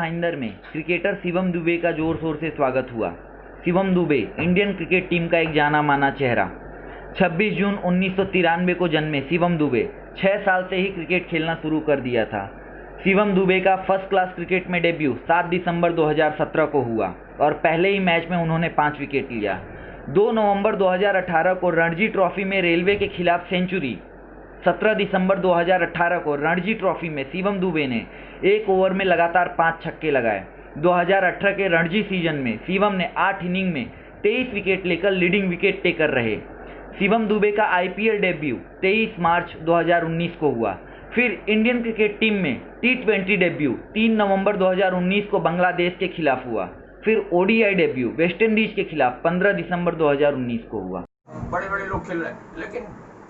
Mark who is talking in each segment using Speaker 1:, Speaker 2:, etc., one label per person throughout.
Speaker 1: भाईंदर में क्रिकेटर शिवम दुबे का जोर शोर से स्वागत हुआ। Shivam Dubey Indian cricket team का एक जाना माना चेहरा। 26 जून 1993 को जन्मे शिवम दुबे 6 साल से ही क्रिकेट खेलना शुरू कर दिया था। शिवम दुबे का फर्स्ट क्लास क्रिकेट में डेब्यू 7 दिसंबर 2017 को हुआ और पहले ही मैच में उन्होंने 5 विकेट लिया। 2 नवंबर 2018 को रणजी ट्रॉफी में रेलवे के खिलाफ सेंचुरी। 17 दिसंबर 2018 को रणजी ट्रॉफी में शिवम दुबे ने 1 ओवर में लगातार 5 छक्के लगाए। 2018 के रणजी सीजन में शिवम ने 8 इनिंग में 23 विकेट लेकर लीडिंग विकेट टेकर रहे। शिवम दुबे का आईपीएल डेब्यू 23 मार्च 2019 को हुआ। फिर इंडियन क्रिकेट टीम में T20 डेब्यू 3 नवंबर 2019 को बांग्लादेश के खिलाफ हुआ। फिर ओडीआई डेब्यू वेस्टइंडीज के खिलाफ 15 दिसंबर 2019 को हुआ।
Speaker 2: बड़े बड़े लोग खेल रहे हैं, लेकिन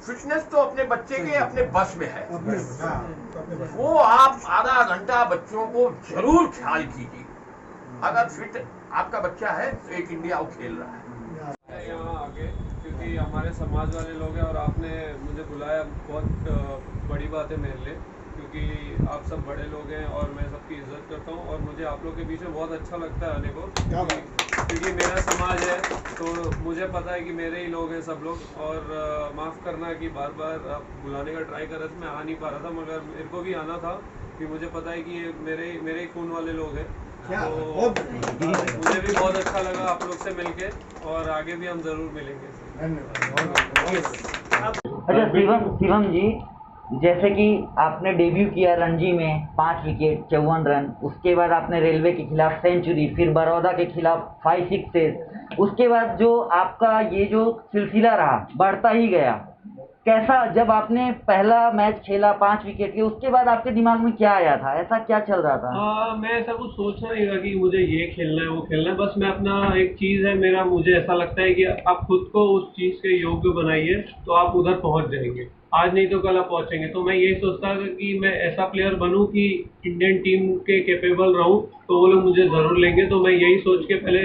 Speaker 2: फिटनेस तो अपने बच्चे के अपने बस में है। वो आप आधा घंटा बच्चों को जरूर ख्याल कीजिए। अगर फिट आपका बच्चा है तो एक इंडिया वो खेल रहा है।
Speaker 3: यहाँ आगे क्योंकि हमारे समाज वाले लोग हैं और आपने मुझे बुलाया, बहुत बड़ी बात है मेरे लिए, क्योंकि आप सब बड़े लोग हैं और मैं सबकी इज्जत करता हूँ और मुझे आप लोग के बीच में बहुत अच्छा लगता है आने को, क्योंकि मेरा समाज है तो मुझे पता है कि मेरे ही लोग हैं सब लोग। और माफ़ करना कि बार बार आप बुलाने का ट्राई कर रहे थे, मैं आ नहीं पा रहा था, मगर मेरे को भी आना था कि मुझे पता है कि ये मेरे ही खून वाले लोग हैं। तो मुझे भी बहुत अच्छा लगा आप लोग से मिलके और आगे भी हम ज़रूर मिलेंगे।
Speaker 1: अच्छा शिवम जी, जैसे कि आपने डेब्यू किया रणजी में 5 विकेट 54 रन, उसके बाद आपने रेलवे के खिलाफ सेंचुरी, फिर बड़ौदा के खिलाफ 5 सिक्सेस, उसके बाद जो आपका ये जो सिलसिला रहा बढ़ता ही गया। कैसा, जब आपने पहला मैच खेला 5 विकेट के, उसके बाद आपके दिमाग में क्या आया था? ऐसा क्या चल रहा था?
Speaker 3: मैं ऐसा कुछ सोचा नहीं था कि मुझे ये खेलना है वो खेलना है, बस मैं अपना एक चीज़ है मेरा, मुझे ऐसा लगता है कि आप खुद को उस चीज़ के योग्य बनाइए तो आप उधर पहुंच जाएंगे। आज नहीं तो कल आप पहुंचेंगे। तो मैं यही सोचता था कि मैं ऐसा प्लेयर बनूं कि इंडियन टीम के कैपेबल रहूं तो वो लोग मुझे ज़रूर लेंगे। तो मैं यही सोच के पहले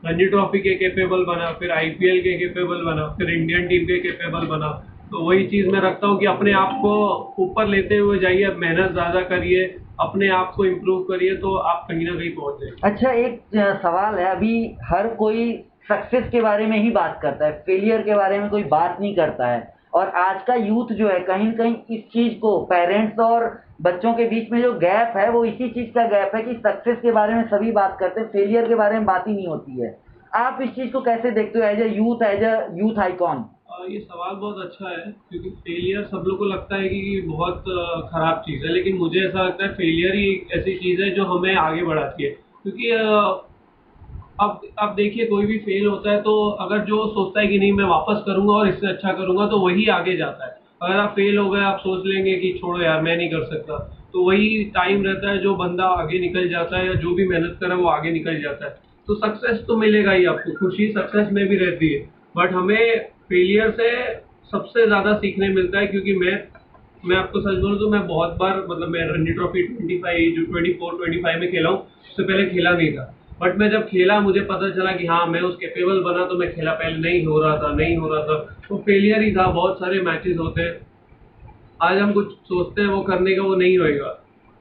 Speaker 3: रणजी ट्रॉफी के कैपेबल बना, फिर आईपीएल के कैपेबल बना, फिर इंडियन टीम के कैपेबल बना। तो वही चीज़ मैं रखता हूँ कि अपने आप को ऊपर लेते हुए जाइए, मेहनत ज़्यादा करिए, अपने आप को इम्प्रूव करिए तो आप कहीं ना कहीं पहुँच जाएंगे।
Speaker 1: अच्छा, एक सवाल है, अभी हर कोई सक्सेस के बारे में ही बात करता है, फेलियर के बारे में कोई बात नहीं करता है। और आज का यूथ जो है कहीं न कहीं इस चीज़ को, पेरेंट्स और बच्चों के बीच में जो गैप है वो इसी चीज़ का गैप है कि सक्सेस के बारे में सभी बात करते हैं, फेलियर के बारे में बात ही नहीं होती है। आप इस चीज़ को कैसे देखते हो एज ए यूथ आइकॉन?
Speaker 3: ये सवाल बहुत अच्छा है, क्योंकि फेलियर सब लोग को लगता है कि बहुत ख़राब चीज़ है, लेकिन मुझे ऐसा लगता है फेलियर ही एक ऐसी चीज़ है जो हमें आगे बढ़ाती है। क्योंकि अब देखिए, कोई भी फेल होता है तो अगर जो सोचता है कि नहीं मैं वापस करूंगा और इससे अच्छा करूंगा तो वही आगे जाता है। अगर आप फेल हो गए, आप सोच लेंगे कि छोड़ो यार मैं नहीं कर सकता, तो वही टाइम रहता है जो बंदा आगे निकल जाता है या जो भी मेहनत करे वो आगे निकल जाता है। तो सक्सेस तो मिलेगा ही आपको, खुशी सक्सेस में भी रहती है, बट हमें फेलियर से सबसे ज़्यादा सीखने मिलता है। क्योंकि मैं आपको सच बोलूँ तो मैं बहुत बार, मतलब मैं रणजी ट्रॉफी 24-25 में खेला हूँ, उससे पहले खेला नहीं था। बट मैं जब खेला मुझे पता चला कि हाँ मैं उस कैपेबल बना, तो मैं खेला, पहले नहीं हो रहा था, तो फेलियर ही था। बहुत सारे मैचेस होते हैं, आज हम कुछ सोचते हैं वो करने का, वो नहीं होएगा,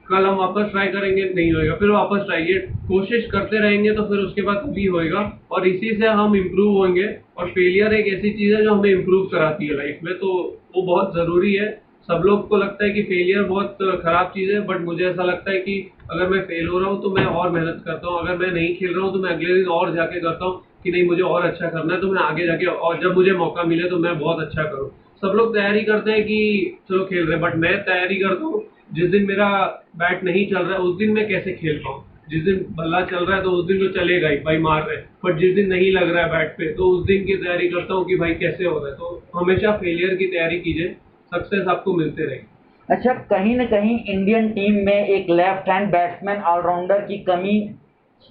Speaker 3: कल हम वापस ट्राई करेंगे, नहीं होएगा, फिर वापस ट्राई, ये कोशिश करते रहेंगे तो फिर उसके बाद भी होएगा और इसी से हम इम्प्रूव होंगे। और फेलियर एक ऐसी चीज़ है जो हमें इम्प्रूव कराती है लाइफ में, तो वो बहुत ज़रूरी है। सब लोग को लगता है कि फेलियर बहुत ख़राब चीज़ है, बट मुझे ऐसा लगता है कि अगर मैं फेल हो रहा हूँ तो मैं और मेहनत करता हूँ, अगर मैं नहीं खेल रहा हूँ तो मैं अगले दिन और जाके करता हूँ कि नहीं मुझे और अच्छा करना है, तो मैं आगे जाके और जब मुझे मौका मिले तो मैं बहुत अच्छा करूँ। सब लोग तैयारी करते हैं कि चलो खेल रहे हैं, बट मैं तैयारी करता हूँ जिस दिन मेरा बैट नहीं चल रहा है उस दिन मैं कैसे खेल पाऊँ। जिस दिन बल्ला चल रहा है तो उस दिन तो चलेगा ही, भाई मार रहे हैं, बट जिस दिन नहीं लग रहा है बैट पे तो उस दिन की तैयारी करता हूँ कि भाई कैसे हो रहा है। तो हमेशा फेलियर की तैयारी कीजिए, सक्सेस आपको मिलते रहेगी।
Speaker 1: अच्छा, कहीं न कहीं इंडियन टीम में एक लेफ्ट हैंड बैट्समैन ऑलराउंडर की कमी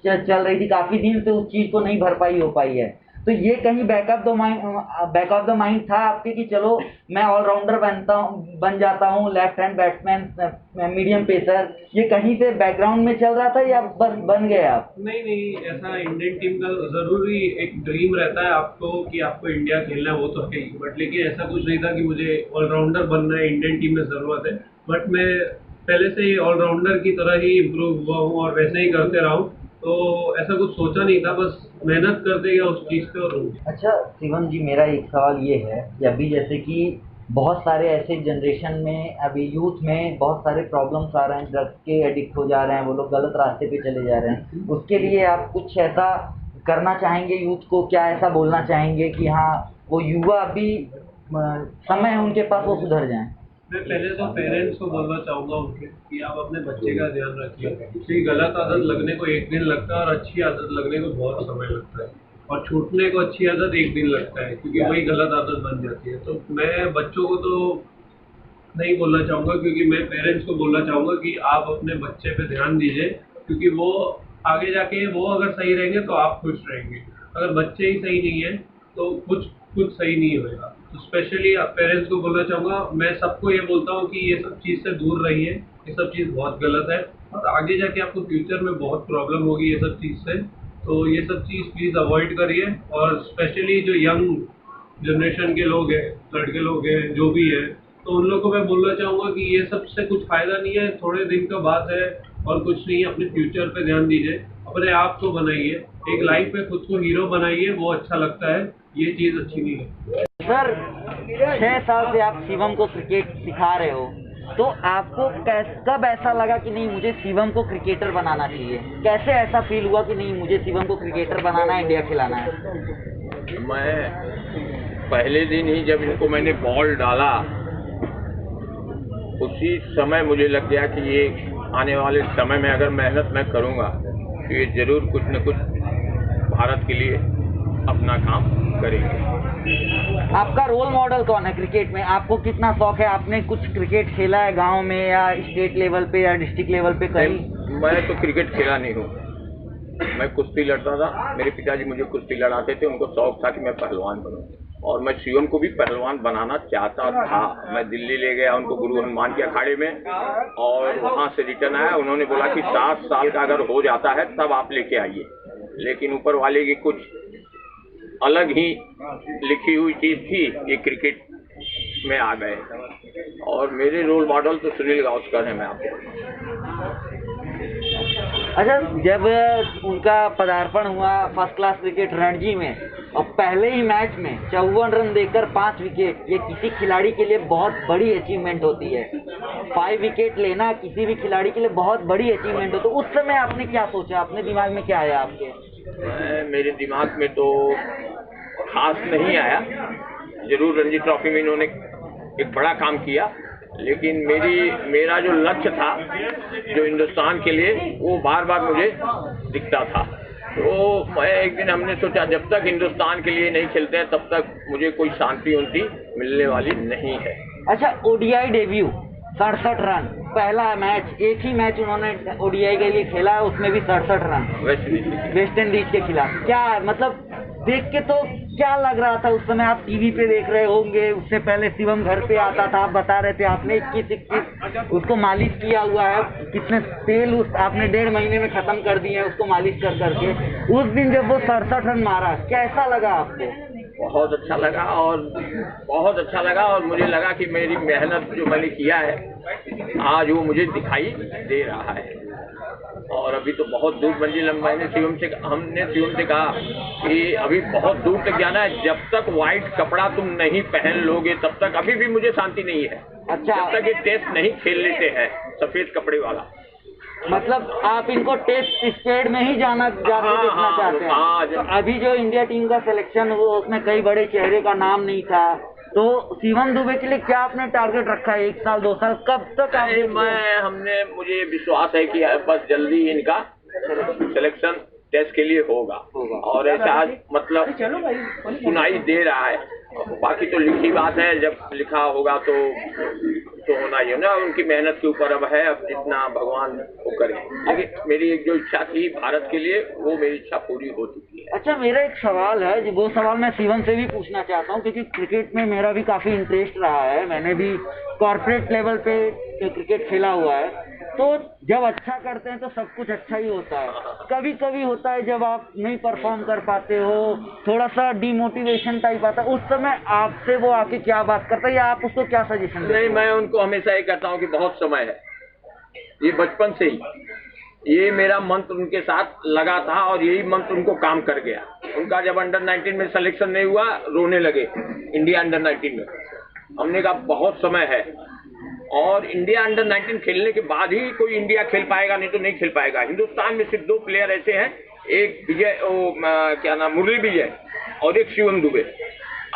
Speaker 1: चल रही थी, काफ़ी दिन से उस चीज़ को नहीं भरपाई हो पाई है। तो ये कहीं बैक ऑफ द माइंड था आपके कि चलो मैं ऑलराउंडर बन जाता हूँ, left hand batsman, medium pacer, ये कहीं से बैकग्राउंड में चल रहा था या बस बन गए आप?
Speaker 3: नहीं, ऐसा इंडियन टीम का ज़रूरी एक ड्रीम रहता है आपको कि आपको इंडिया खेलना है, वो तो है ही, बट लेकिन ऐसा कुछ नहीं था कि मुझे ऑलराउंडर बनना है, इंडियन टीम में ज़रूरत है। बट मैं पहले से ही ऑलराउंडर की तरह ही इम्प्रूव हुआ हूँ और वैसे ही करते रहा हूँ। तो ऐसा कुछ सोचा नहीं था, बस मेहनत करते गया उस चीज़ पे और हो गया।
Speaker 1: अच्छा शिवम जी, मेरा एक सवाल ये है कि अभी जैसे कि बहुत सारे ऐसे जनरेशन में, अभी यूथ में बहुत सारे प्रॉब्लम्स आ रहे हैं, ड्रग्स के एडिक्ट हो जा रहे हैं, वो लोग गलत रास्ते पे चले जा रहे हैं। उसके लिए आप कुछ ऐसा करना चाहेंगे यूथ को? क्या ऐसा बोलना चाहेंगे कि हाँ वो युवा अभी समय है उनके पास, वो सुधर जाएं?
Speaker 3: मैं पहले तो पेरेंट्स को बोलना चाहूँगा उनके कि आप अपने बच्चे का ध्यान रखिए, क्योंकि गलत आदत लगने को एक दिन लगता है और अच्छी आदत लगने को बहुत समय लगता है, और छूटने को अच्छी आदत एक दिन लगता है, क्योंकि वही गलत आदत बन जाती है। तो मैं बच्चों को तो नहीं बोलना चाहूँगा, क्योंकि मैं पेरेंट्स को बोलना चाहूँगा कि आप अपने बच्चे पे ध्यान दीजिए, क्योंकि वो आगे जाके वो अगर सही रहेंगे तो आप खुश रहेंगे। अगर बच्चे ही सही नहीं है तो कुछ सही नहीं होएगा। तो स्पेशली पेरेंट्स को बोलना चाहूँगा, मैं सबको ये बोलता हूँ कि ये सब चीज़ से दूर रहिए, ये सब चीज़ बहुत गलत है और आगे जाके आपको फ्यूचर में बहुत प्रॉब्लम होगी ये सब चीज़ से। तो ये सब चीज़ प्लीज़ अवॉइड करिए, और स्पेशली जो यंग जनरेशन के लोग हैं, लड़के लोग हैं, जो भी है, तो उन लोग को मैं बोलना चाहूँगा कि ये सब से कुछ फ़ायदा नहीं है, थोड़े दिन का बात है और कुछ नहीं है। अपने फ्यूचर पे ध्यान दीजिए, अपने आप को बनाइए, एक लाइफ में खुद को हीरो बनाइए, वो अच्छा लगता है, ये चीज़ अच्छी नहीं है।
Speaker 1: सर 6 साल से आप शिवम को क्रिकेट सिखा रहे हो, तो आपको कब ऐसा लगा कि नहीं मुझे शिवम को क्रिकेटर बनाना चाहिए? कैसे ऐसा फील हुआ कि नहीं मुझे शिवम को क्रिकेटर बनाना है, इंडिया खिलाना है?
Speaker 2: मैं पहले दिन ही जब इनको मैंने बॉल डाला, उसी समय मुझे लग गया कि ये आने वाले समय में अगर मेहनत मैं करूँगा तो ये ज़रूर कुछ न कुछ भारत के लिए अपना काम करेंगे।
Speaker 1: आपका रोल मॉडल कौन है क्रिकेट में? आपको कितना शौक है? आपने कुछ क्रिकेट खेला है गांव में या स्टेट लेवल पे या डिस्ट्रिक्ट लेवल पे कहीं?
Speaker 2: मैं तो क्रिकेट खेला नहीं हूँ, मैं कुश्ती लड़ता था। मेरे पिताजी मुझे कुश्ती लड़ाते थे, उनको शौक था कि मैं पहलवान बनूं, और मैं शिवम को भी पहलवान बनाना चाहता था। मैं दिल्ली ले गया उनको गुरु हनुमान के अखाड़े में, और वहाँ से रिटर्न आया, उन्होंने बोला कि 7 साल का अगर हो जाता है तब आप लेके आइए। लेकिन ऊपर वाले की कुछ अलग ही लिखी हुई चीज़ थी, ये क्रिकेट में आ गए। और मेरे रोल मॉडल तो सुनील गावस्कर हैं। मैं आपको
Speaker 1: अच्छा, जब उनका पदार्पण हुआ फर्स्ट क्लास क्रिकेट रणजी में और पहले ही मैच में 54 रन देकर 5 विकेट, ये किसी खिलाड़ी के लिए बहुत बड़ी अचीवमेंट होती है। 5 विकेट लेना किसी भी खिलाड़ी के लिए बहुत बड़ी अचीवमेंट होती है। तो उस समय आपने क्या सोचा? अपने दिमाग में क्या आया आपके?
Speaker 2: मेरे दिमाग में तो खास नहीं आया। जरूर रणजी ट्रॉफी में इन्होंने एक बड़ा काम किया, लेकिन मेरा जो लक्ष्य था जो हिंदुस्तान के लिए, वो बार बार मुझे दिखता था। तो मैं एक दिन हमने सोचा जब तक हिंदुस्तान के लिए नहीं खेलते हैं तब तक मुझे कोई शांति उनकी मिलने वाली नहीं है।
Speaker 1: अच्छा, ओडीआई डेब्यू 67 रन, पहला मैच, एक ही मैच उन्होंने ओडीआई के लिए खेला, उसमें भी 67 रन वेस्ट इंडीज के खिलाफ। क्या मतलब देख के तो क्या लग रहा था उस समय? आप टीवी पे देख रहे होंगे, उससे पहले शिवम घर पे आता था, आप बता रहे थे आपने 21 उसको मालिश किया हुआ है, कितने तेल आपने 1.5 महीने में खत्म कर दिए हैं उसको मालिश कर करके। उस दिन जब वो 67 रन मारा, कैसा लगा आपको?
Speaker 2: बहुत अच्छा लगा, और बहुत अच्छा लगा, और मुझे लगा कि मेरी मेहनत जो मैंने किया है आज वो मुझे दिखाई दे रहा है। और अभी तो बहुत दूर मंजिल, हमने शिवम से कहा कि अभी बहुत दूर तक जाना है। जब तक व्हाइट कपड़ा तुम नहीं पहन लोगे तब तक अभी भी मुझे शांति नहीं है।
Speaker 1: अच्छा,
Speaker 2: जब तक ये टेस्ट नहीं खेल लेते हैं सफेद कपड़े वाला।
Speaker 1: मतलब आप इनको टेस्ट स्टेट में ही देखना चाहते हैं? तो अभी जो इंडिया टीम का सिलेक्शन हुआ उसमें कई बड़े चेहरे का नाम नहीं था, तो शिवम दुबे के लिए क्या आपने टारगेट रखा है? 1 साल 2 साल कब तक?
Speaker 2: मुझे विश्वास है कि बस जल्दी इनका सिलेक्शन टेस्ट के लिए होगा। और ऐसा मतलब सुनाई दे रहा है। बाकी तो लिखी बात है, जब लिखा होगा तो होना ही है ना। उनकी मेहनत के ऊपर अब है, अब जितना भगवान वो करे। लेकिन मेरी एक जो इच्छा थी भारत के लिए, वो मेरी इच्छा पूरी हो चुकी है।
Speaker 1: अच्छा, मेरा एक सवाल है, वो सवाल मैं शिवम से भी पूछना चाहता हूँ, क्योंकि क्रिकेट में मेरा भी काफ़ी इंटरेस्ट रहा है। मैंने भी कॉर्पोरेट लेवल पे क्रिकेट खेला हुआ है। तो जब अच्छा करते हैं तो सब कुछ अच्छा ही होता है। कभी कभी होता है जब आप नहीं परफॉर्म कर पाते हो, थोड़ा सा डिमोटिवेशन टाइप आता है, उस समय आपसे वो आके क्या बात करता है या आप उसको क्या सजेशन देते हैं?
Speaker 2: नहीं, मैं उनको हमेशा ये कहता हूँ कि बहुत समय है, ये बचपन से ही ये मेरा मंत्र उनके साथ लगा था और यही मंत्र उनको काम कर गया। उनका जब अंडर 19 में सिलेक्शन नहीं हुआ, रोने लगे इंडिया अंडर 19 में। हमने कहा बहुत समय है, और इंडिया अंडर 19 खेलने के बाद ही कोई इंडिया खेल पाएगा, नहीं तो नहीं खेल पाएगा। हिंदुस्तान में सिर्फ 2 प्लेयर ऐसे हैं, एक विजय क्या नाम मुरली विजय और एक शिवम दुबे।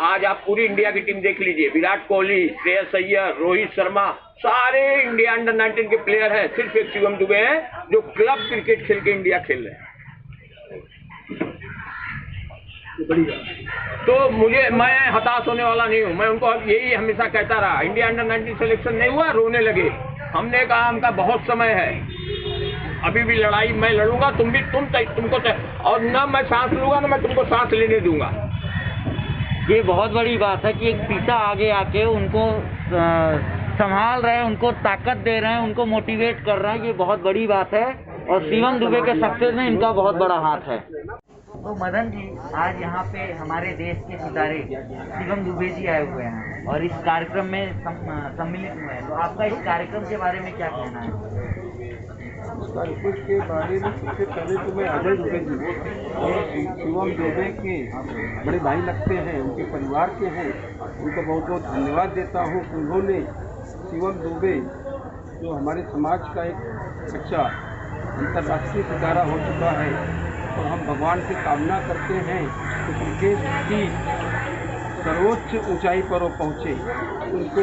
Speaker 2: आज आप पूरी इंडिया की टीम देख लीजिए, विराट कोहली, श्रेयस अय्यर, रोहित शर्मा, सारे इंडिया अंडर 19 के प्लेयर हैं। सिर्फ एक शिवम दुबे हैं जो क्लब क्रिकेट खेल के इंडिया खेल रहे हैं। तो मैं हताश होने वाला नहीं हूँ। मैं उनको यही हमेशा कहता रहा, इंडिया अंडर 19 सिलेक्शन नहीं हुआ, रोने लगे। हमने कहा हमका बहुत समय है, अभी भी लड़ाई मैं लड़ूंगा, तुमको और ना मैं सांस लूंगा ना मैं तुमको सांस लेने दूंगा।
Speaker 1: ये बहुत बड़ी बात है कि एक पिता आगे आके उनको संभाल रहे हैं, उनको ताकत दे रहे हैं, उनको मोटिवेट कर रहे हैं। ये बहुत बड़ी बात है और शिवम दुबे के सक्सेस में इनका बहुत बड़ा हाथ है। तो मदन जी, आज यहाँ पे हमारे देश के सितारे शिवम दुबे जी आए हुए हैं और इस कार्यक्रम में सम्मिलित हुए हैं, तो आपका इस कार्यक्रम के बारे में क्या कहना है?
Speaker 4: इस कार्यक्रम के बारे में सबसे पहले तो मैं अजय दुबे जी और शिवम दुबे के बड़े भाई लगते हैं, उनके परिवार के हैं, उनको बहुत बहुत धन्यवाद देता हूँ। उन्होंने शिवम दुबे जो हमारे समाज का एक अच्छा अंतर्राष्ट्रीय सितारा हो चुका है, और हम भगवान से कामना करते हैं कि क्रिकेट की सर्वोच्च ऊंचाई पर वो पहुँचे।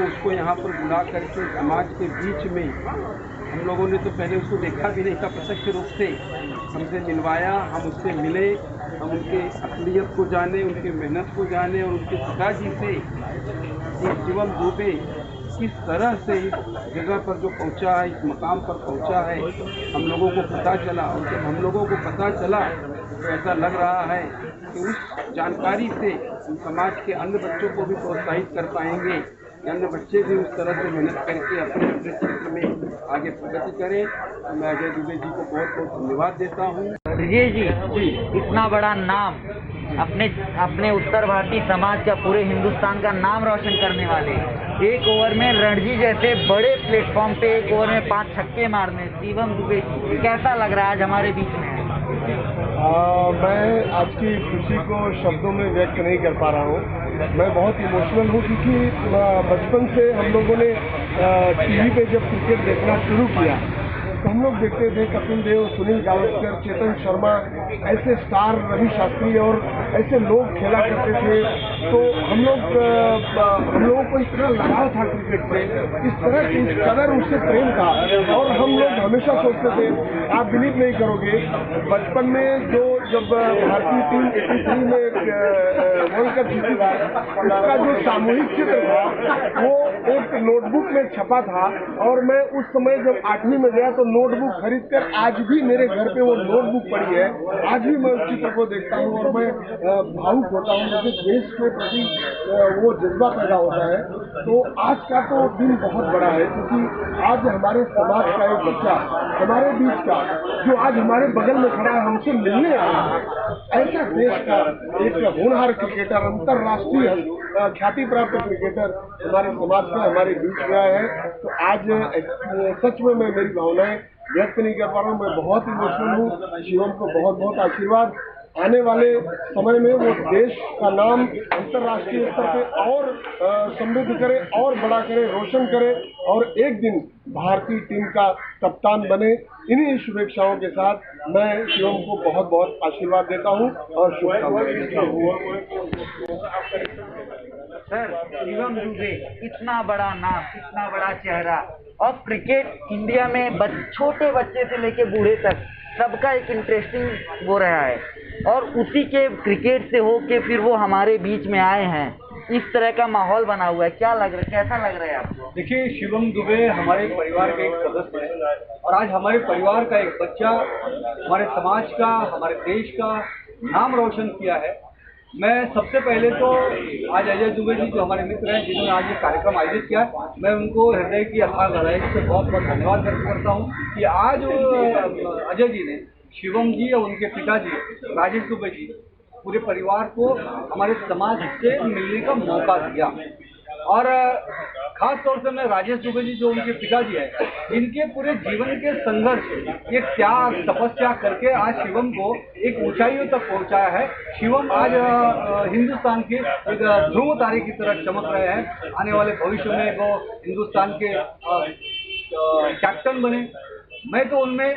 Speaker 4: उसको यहाँ पर बुला करके समाज के बीच में, हम लोगों ने तो पहले उसको देखा भी नहीं था प्रत्यक्ष रूप से, हमसे मिलवाया, हम उससे मिले, हम उनके असलियत को जाने, उनकी मेहनत को जाने, और उनके पिताजी से शिवम दुबे किस तरह से इस जगह पर जो पहुंचा है, इस मकाम पर पहुंचा है, हम लोगों को पता चला। और जब हम लोगों को पता चला तो ऐसा लग रहा है कि उस जानकारी से समाज के अन्य बच्चों को भी प्रोत्साहित कर पाएंगे, अन्य बच्चे भी उस तरह से मेहनत करके अपने अपने क्षेत्र में आगे प्रगति करें। मैं अजय दुबे जी को बहुत बहुत धन्यवाद देता हूँ।
Speaker 1: विजय जी, इतना बड़ा नाम अपने उत्तर भारतीय समाज का, पूरे हिंदुस्तान का नाम रोशन करने वाले, एक ओवर में रणजी जैसे बड़े प्लेटफॉर्म पे एक ओवर में 5 छक्के मारने शिवम दुबे, कैसा लग रहा है आज हमारे बीच में?
Speaker 4: मैं आज की खुशी को शब्दों में व्यक्त नहीं कर पा रहा हूँ। मैं बहुत इमोशनल हूँ, क्योंकि बचपन से हम लोगों ने टीवी पे जब क्रिकेट देखना शुरू किया तो हम लोग देखते थे कपिल देव, सुनील गावस्कर, चेतन शर्मा, ऐसे स्टार, रवि शास्त्री और ऐसे लोग खेला करते थे। तो हम लोगों को इतना लगाव था क्रिकेट से, इस कदर उससे प्रेम था, और हम लोग हमेशा सोचते थे, आप बिलीव नहीं करोगे, बचपन में जब भारतीय टीम 83 में वर्ल्ड कप जीती थी, उसका जो सामूहिक चित्र था वो एक नोटबुक में छपा था, और मैं उस समय जब 8वीं में गया तो नोटबुक खरीदकर आज भी मेरे घर पे वो नोटबुक पड़ी है। आज भी मैं उस चित्र को देखता हूँ और मैं भावुक होता हूँ, मुझे देश के प्रति वो जज्बा पैदा होता है। तो आज का तो दिन बहुत बड़ा है, क्योंकि आज हमारे समाज का एक बच्चा, हमारे बीच का, जो आज हमारे बगल में खड़ा है, हमसे मिलने आया है, ऐसा देश का एक होनहार क्रिकेटर, अंतर्राष्ट्रीय ख्याति प्राप्त क्रिकेटर हमारे समाज का हमारे बीच में आया है। तो आज सच में मैं मेरी भावनाएं व्यक्त नहीं कर पा रहा हूँ। मैं बहुत इमोशनल हूँ। शिवम को बहुत बहुत आशीर्वाद। आने वाले समय में वो देश का नाम अंतर्राष्ट्रीय स्तर पे और समृद्ध करे, और बड़ा करे, रोशन करे, और एक दिन भारतीय टीम का कप्तान बने। इन्हीं शुभेच्छाओं के साथ मैं शिवम को बहुत बहुत आशीर्वाद देता हूँ और शुभकामनाएं देता हूँ।
Speaker 1: सर, शिवम दुबे इतना बड़ा नाम, इतना बड़ा चेहरा, और क्रिकेट इंडिया में छोटे बच्चे से लेके बूढ़े तक सबका एक इंटरेस्टिंग वो रहा है, और उसी के क्रिकेट से हो के फिर वो हमारे बीच में आए हैं। इस तरह का माहौल बना हुआ है, कैसा लग रहा है आपको?
Speaker 5: देखिए, शिवम दुबे हमारे परिवार का एक सदस्य है, और आज हमारे परिवार का एक बच्चा हमारे समाज का, हमारे देश का नाम रोशन किया है। मैं सबसे पहले तो आज अजय दुबे जी जो हमारे मित्र हैं, जिन्होंने आज ये कार्यक्रम आयोजित किया, मैं उनको हृदय की अथाह गहराई से बहुत बहुत धन्यवाद व्यक्त करता हूँ कि आज अजय जी ने शिवम जी और उनके पिताजी राजेश दुबे जी पूरे परिवार को हमारे समाज से मिलने का मौका दिया। और खास तौर से मैं राजेश दुबे जी जो उनके पिताजी हैं, इनके पूरे जीवन के संघर्ष, एक त्याग तपस्या करके आज शिवम को एक ऊंचाइयों तक पहुंचाया है। शिवम आज हिंदुस्तान के एक ध्रुव तारे की तरह चमक रहे हैं। आने वाले भविष्य में वो हिंदुस्तान के कैप्टन बने। मैं तो उनमें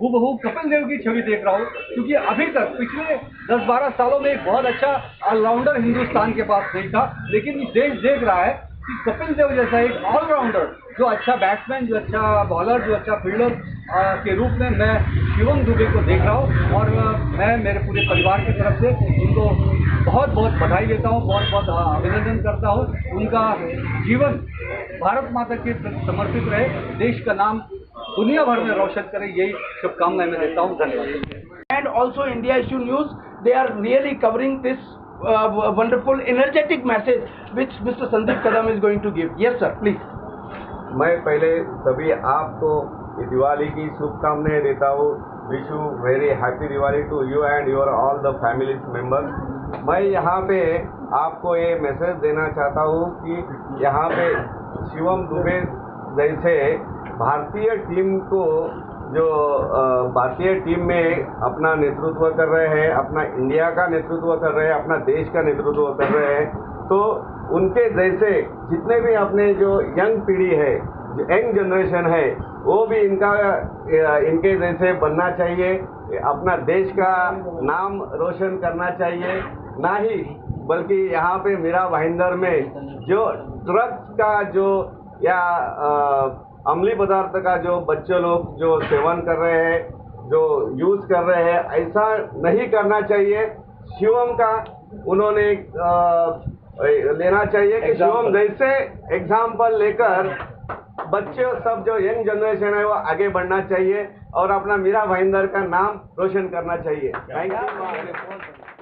Speaker 5: हूबहू कपिल देव की छवि देख रहा हूँ, क्योंकि अभी तक पिछले 10-12 सालों में एक बहुत अच्छा ऑलराउंडर हिंदुस्तान के पास नहीं था, लेकिन देश देख रहा है कि कपिल देव जैसा एक ऑलराउंडर, जो अच्छा बैट्समैन, जो अच्छा बॉलर, जो अच्छा फील्डर के रूप में मैं शिवम दुबे को देख रहा हूँ। और मैं मेरे पूरे परिवार की तरफ से उनको बहुत बहुत बधाई देता हूँ, बहुत बहुत अभिनंदन करता हूँ। उनका जीवन भारत माता के प्रति समर्पित रहे, देश का नाम दुनिया भर में रोशन करे, यही शुभकामनाएं मैं देता हूँ। धन्यवाद।
Speaker 6: And also India Issue News, they are really covering this wonderful energetic message which Mr. Sandeep Kadam is going to give. Yes sir, please.
Speaker 7: मैं पहले सभी आपको दिवाली की शुभकामनाएं देता हूँ। Wish you very happy Diwali to you and your all the family members. मैं यहाँ पे आपको ये मैसेज देना चाहता हूँ कि यहाँ पे शिवम दुबे जैसे भारतीय टीम को जो भारतीय टीम में अपना नेतृत्व कर रहे हैं, अपना इंडिया का नेतृत्व कर रहे हैं, अपना देश का नेतृत्व कर रहे हैं, तो उनके जैसे जितने भी अपने जो यंग पीढ़ी है, जो यंग जनरेशन है, वो भी इनके जैसे बनना चाहिए, अपना देश का नाम रोशन करना चाहिए। ना ही बल्कि यहाँ पे मीरा भाईंदर में जो ड्रग्स का जो या अम्लीय पदार्थ का जो बच्चे लोग जो सेवन कर रहे हैं, जो यूज कर रहे हैं, ऐसा नहीं करना चाहिए। शिवम का उन्होंने लेना चाहिए कि शिवम जैसे एग्जाम्पल लेकर बच्चे सब जो यंग जनरेशन है वो आगे बढ़ना चाहिए और अपना मीरा भाईंदर का नाम रोशन करना चाहिए। Thank you.